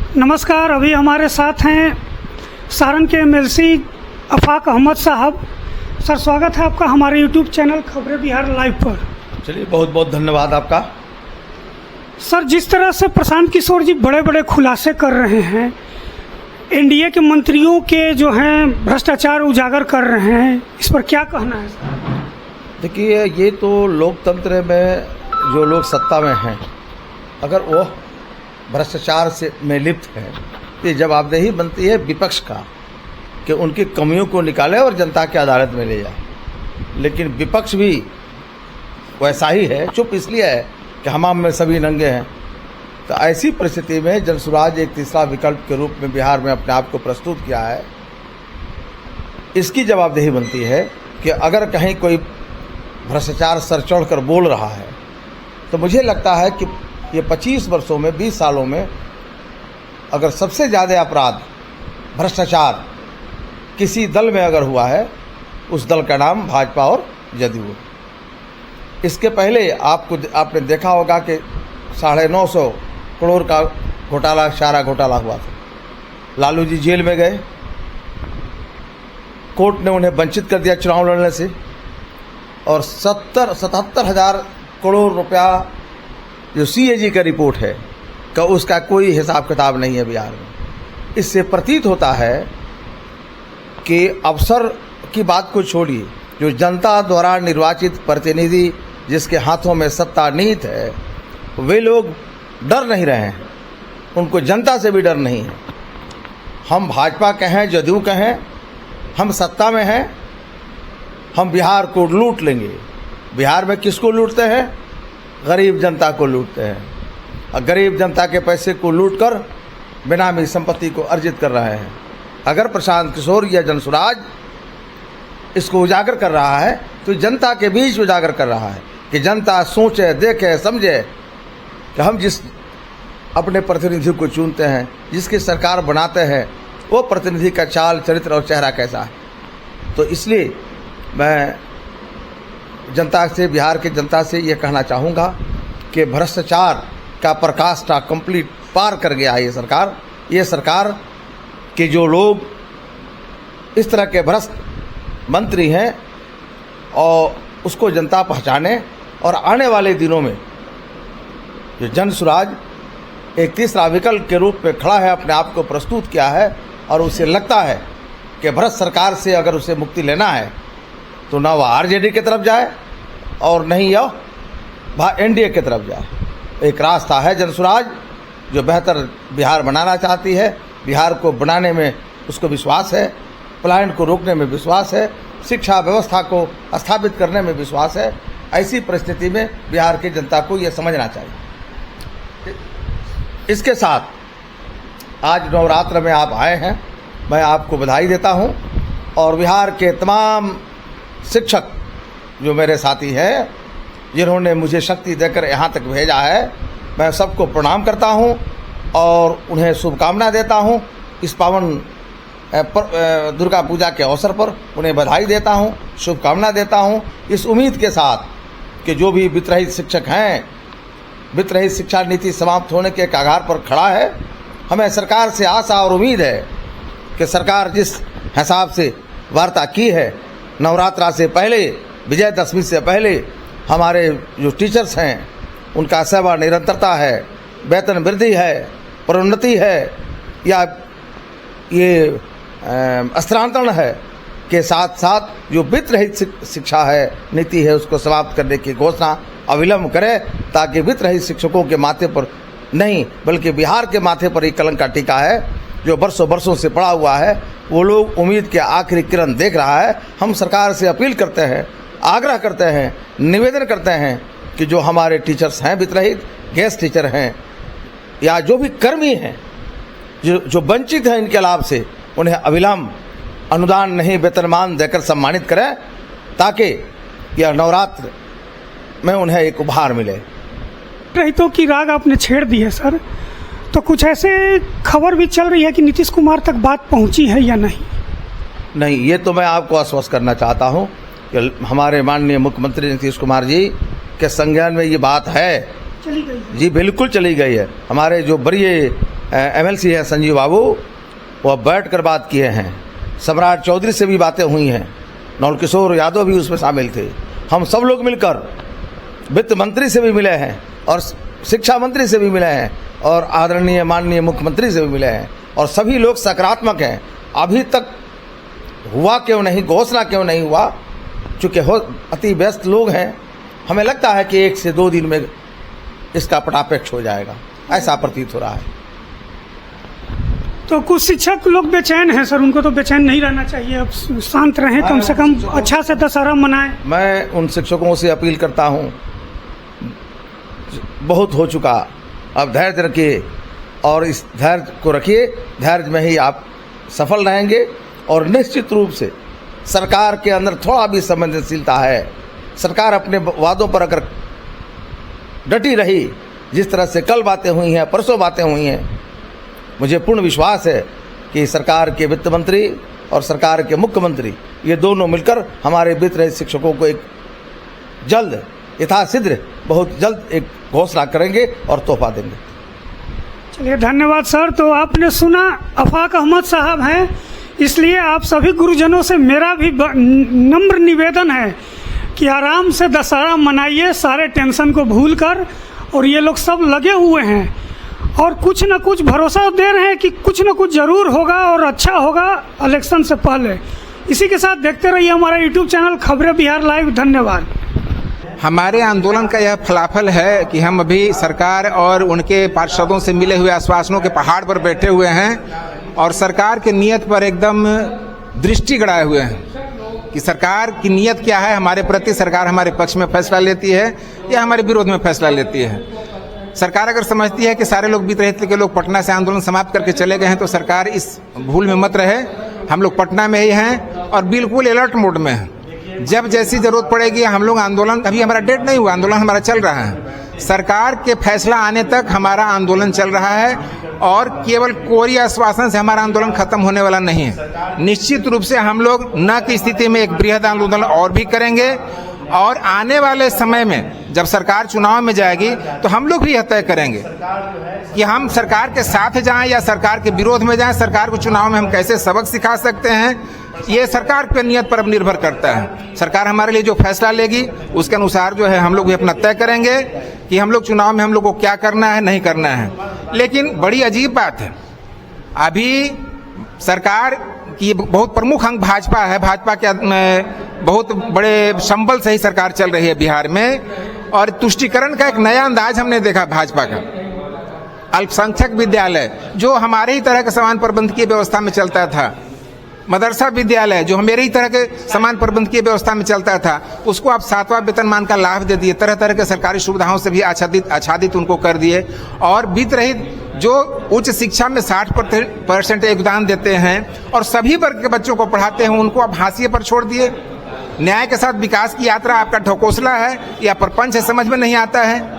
नमस्कार। अभी हमारे साथ हैं सारण के एमएलसी आफाक अहमद साहब। सर, स्वागत है आपका हमारे यूट्यूब चैनल खबरें बिहार लाइव पर। चलिए, बहुत बहुत धन्यवाद आपका। सर, जिस तरह से प्रशांत किशोर जी बड़े बड़े खुलासे कर रहे हैं, एनडीए के मंत्रियों के जो हैं भ्रष्टाचार उजागर कर रहे हैं, इस पर क्या कहना है सर? देखिए, ये तो लोकतंत्र में जो लोग सत्ता में हैं, अगर वो भ्रष्टाचार से में लिप्त है, ये जवाबदेही बनती है विपक्ष का कि उनकी कमियों को निकाले और जनता की अदालत में ले जाए। लेकिन विपक्ष भी वैसा ही है, चुप इसलिए है कि हमाम में सभी नंगे हैं। तो ऐसी परिस्थिति में जनसुराज एक तीसरा विकल्प के रूप में बिहार में अपने आप को प्रस्तुत किया है। इसकी जवाबदेही बनती है कि अगर कहीं कोई भ्रष्टाचार सर चढ़ कर बोल रहा है, तो मुझे लगता है कि ये 25 वर्षों में, 20 सालों में अगर सबसे ज़्यादा अपराध भ्रष्टाचार किसी दल में अगर हुआ है, उस दल का नाम भाजपा और जदयू है। इसके पहले आपने देखा होगा कि 950 करोड़ का घोटाला, चारा घोटाला हुआ था। लालू जी जेल में गए, कोर्ट ने उन्हें वंचित कर दिया चुनाव लड़ने से, और 77,000 करोड़ रुपया जो सीएजी का रिपोर्ट है का उसका कोई हिसाब किताब नहीं है बिहार में। इससे प्रतीत होता है कि अफसर की बात को छोड़िए, जो जनता द्वारा निर्वाचित प्रतिनिधि जिसके हाथों में सत्ता निहित है, वे लोग डर नहीं रहे हैं, उनको जनता से भी डर नहीं है। हम भाजपा के हैं, जदयू के हैं, हम सत्ता में हैं, हम बिहार को लूट लेंगे। बिहार में किसको लूटते हैं? गरीब जनता को लूटते हैं, और गरीब जनता के पैसे को लूटकर बेनामी संपत्ति को अर्जित कर रहे हैं। अगर प्रशांत किशोर या जनसुराज इसको उजागर कर रहा है, तो जनता के बीच उजागर कर रहा है कि जनता सोचे, देखे, समझे कि हम जिस अपने प्रतिनिधि को चुनते हैं, जिसकी सरकार बनाते हैं, वो प्रतिनिधि का चाल, चरित्र और चेहरा कैसा है। तो इसलिए मैं जनता से, बिहार की जनता से ये कहना चाहूँगा कि भ्रष्टाचार का प्रकाष्ठा कंप्लीट पार कर गया है ये सरकार के जो लोग इस तरह के भ्रष्ट मंत्री हैं, और उसको जनता पहचाने। और आने वाले दिनों में जो जनसुराज एक तीसरा विकल्प के रूप में खड़ा है, अपने आप को प्रस्तुत किया है, और उसे लगता है कि भ्रष्ट सरकार से अगर उसे मुक्ति लेना है, तो ना वह आरजेडी की तरफ जाए और नहीं वह एनडीए की तरफ जाए। एक रास्ता है जनसुराज, जो बेहतर बिहार बनाना चाहती है। बिहार को बनाने में उसको विश्वास है, पलायन को रोकने में विश्वास है, शिक्षा व्यवस्था को स्थापित करने में विश्वास है। ऐसी परिस्थिति में बिहार की जनता को यह समझना चाहिए। इसके साथ आज नवरात्र में आप आए हैं, मैं आपको बधाई देता हूं, और बिहार के तमाम शिक्षक जो मेरे साथी हैं, जिन्होंने मुझे शक्ति देकर यहाँ तक भेजा है, मैं सबको प्रणाम करता हूँ और उन्हें शुभकामना देता हूँ। इस पावन दुर्गा पूजा के अवसर पर उन्हें बधाई देता हूँ, शुभकामना देता हूँ, इस उम्मीद के साथ कि जो भी वित्तरहित शिक्षक हैं, वित्तरहित शिक्षा नीति समाप्त होने के कगार पर खड़ा है। हमें सरकार से आशा और उम्मीद है कि सरकार जिस हिसाब से वार्ता की है, नवरात्रा से पहले, विजयदशमी से पहले हमारे जो टीचर्स हैं उनका सेवा निरंतरता है, वेतन वृद्धि है, प्रोन्नति है, या ये स्थानांतरण है के साथ साथ जो वित्त रहित शिक्षा है, नीति है, उसको समाप्त करने की घोषणा अविलंब करे, ताकि वित्त रहित शिक्षकों के माथे पर नहीं, बल्कि बिहार के माथे पर एक कलंक का टीका है जो बरसों से पड़ा हुआ है। वो लोग उम्मीद के आखिरी किरण देख रहा है। हम सरकार से अपील करते हैं, आग्रह करते हैं, निवेदन करते हैं कि जो हमारे टीचर्स हैं, वित्तरहित गेस्ट टीचर हैं, या जो भी कर्मी हैं जो वंचित हैं इनके लाभ से, उन्हें अविलंब अनुदान नहीं, वेतनमान देकर सम्मानित करें, ताकि यह नवरात्र में उन्हें एक उपहार मिले। रहितों की राग आपने छेड़ दी है सर, तो कुछ ऐसे खबर भी चल रही है कि नीतीश कुमार तक बात पहुंची है या नहीं? नहीं, ये तो मैं आपको आश्वस्त करना चाहता हूं कि हमारे माननीय मुख्यमंत्री नीतीश कुमार जी के संज्ञान में ये बात है। चली गई? जी बिल्कुल चली गई है। हमारे जो वरीय MLC है संजीव बाबू, वह बैठ कर बात किए हैं। सम्राट चौधरी से भी बातें हुई हैं, नौल किशोर यादव भी उसमें शामिल थे। हम सब लोग मिलकर वित्त मंत्री से भी मिले हैं और शिक्षा मंत्री से भी मिले हैं और आदरणीय माननीय मुख्यमंत्री से भी मिले हैं और सभी लोग सकारात्मक हैं। अभी तक हुआ क्यों नहीं, घोषणा क्यों नहीं हुआ, चूँकि अति व्यस्त लोग हैं। हमें लगता है कि 1 से 2 दिन में इसका पटापेक्ष हो जाएगा, ऐसा प्रतीत हो रहा है। तो कुछ शिक्षक लोग बेचैन हैं सर, उनको तो बेचैन नहीं रहना चाहिए, अब शांत रहें, कम से कम अच्छा से दशहरा मनाएं। मैं उन शिक्षकों से अपील करता हूं, बहुत हो चुका, अब धैर्य रखिए और इस धैर्य को रखिए, धैर्य में ही आप सफल रहेंगे। और निश्चित रूप से सरकार के अंदर थोड़ा भी संवेदनशीलता है, सरकार अपने वादों पर अगर डटी रही, जिस तरह से कल बातें हुई हैं, परसों बातें हुई हैं, मुझे पूर्ण विश्वास है कि सरकार के वित्त मंत्री और सरकार के मुख्यमंत्री ये दोनों मिलकर हमारे वित्त रहित शिक्षकों को एक जल्द यथाशीघ्र बहुत जल्द एक घोषणा करेंगे और तोहफा देंगे। चलिए धन्यवाद सर। तो आपने सुना, अफाक अहमद साहब हैं, इसलिए आप सभी गुरुजनों से मेरा भी नम्र निवेदन है कि आराम से दशहरा मनाइए, सारे टेंशन को भूलकर। और ये लोग सब लगे हुए हैं और कुछ न कुछ भरोसा दे रहे हैं कि कुछ न कुछ जरूर होगा और अच्छा होगा इलेक्शन से पहले। इसी के साथ देखते रहिए हमारा यूट्यूब चैनल खबरें बिहार लाइव। धन्यवाद। हमारे आंदोलन का यह फलाफल है कि हम अभी सरकार और उनके पार्षदों से मिले हुए आश्वासनों के पहाड़ पर बैठे हुए हैं और सरकार की नीयत पर एकदम दृष्टि गड़ाए हुए हैं कि सरकार की नीयत क्या है हमारे प्रति। सरकार हमारे पक्ष में फैसला लेती है या हमारे विरोध में फैसला लेती है। सरकार अगर समझती है कि सारे लोग वित्त रहित के लोग पटना से आंदोलन समाप्त करके चले गए हैं तो सरकार इस भूल में मत रहे। हम लोग पटना में ही हैं और बिल्कुल अलर्ट मोड में हैं। जब जैसी जरूरत पड़ेगी हम लोग आंदोलन, अभी हमारा डेट नहीं हुआ, आंदोलन हमारा चल रहा है। सरकार के फैसला आने तक हमारा आंदोलन चल रहा है और केवल कोरी आश्वासन से हमारा आंदोलन खत्म होने वाला नहीं है। निश्चित रूप से हम लोग न की स्थिति में एक बृहद आंदोलन और भी करेंगे और आने वाले समय में जब सरकार चुनाव में जाएगी तो हम लोग भी यह तय करेंगे कि हम सरकार के साथ जाएं या सरकार के विरोध में जाएं। सरकार को चुनाव में हम कैसे सबक सिखा सकते हैं, ये सरकार के नियत पर अब निर्भर करता है। सरकार हमारे लिए जो फैसला लेगी उसके अनुसार जो है हम लोग भी अपना तय करेंगे कि हम लोग चुनाव में हम लोग को क्या करना है, नहीं करना है। लेकिन बड़ी अजीब बात है, अभी सरकार की बहुत प्रमुख अंग भाजपा है। भाजपा के बहुत बड़े संबल से ही सरकार चल रही है बिहार में और तुष्टीकरण का एक नया अंदाज हमने देखा भाजपा का। अल्पसंख्यक विद्यालय जो हमारे ही तरह के समान प्रबंध की व्यवस्था में चलता था, मदरसा विद्यालय जो मेरे ही तरह के समान प्रबंध की व्यवस्था में चलता था, उसको आप 7वां वेतनमान का लाभ दे दिए, तरह तरह के सरकारी सुविधाओं से भी आच्छादित उनको कर दिए। और वित्त रहित जो उच्च शिक्षा में 60% योगदान देते हैं और सभी वर्ग के बच्चों को पढ़ाते हैं, उनको आप हाशिए पर छोड़ दिए। न्याय के साथ विकास की यात्रा आपका ढकोसला है या प्रपंच है, समझ में नहीं आता है।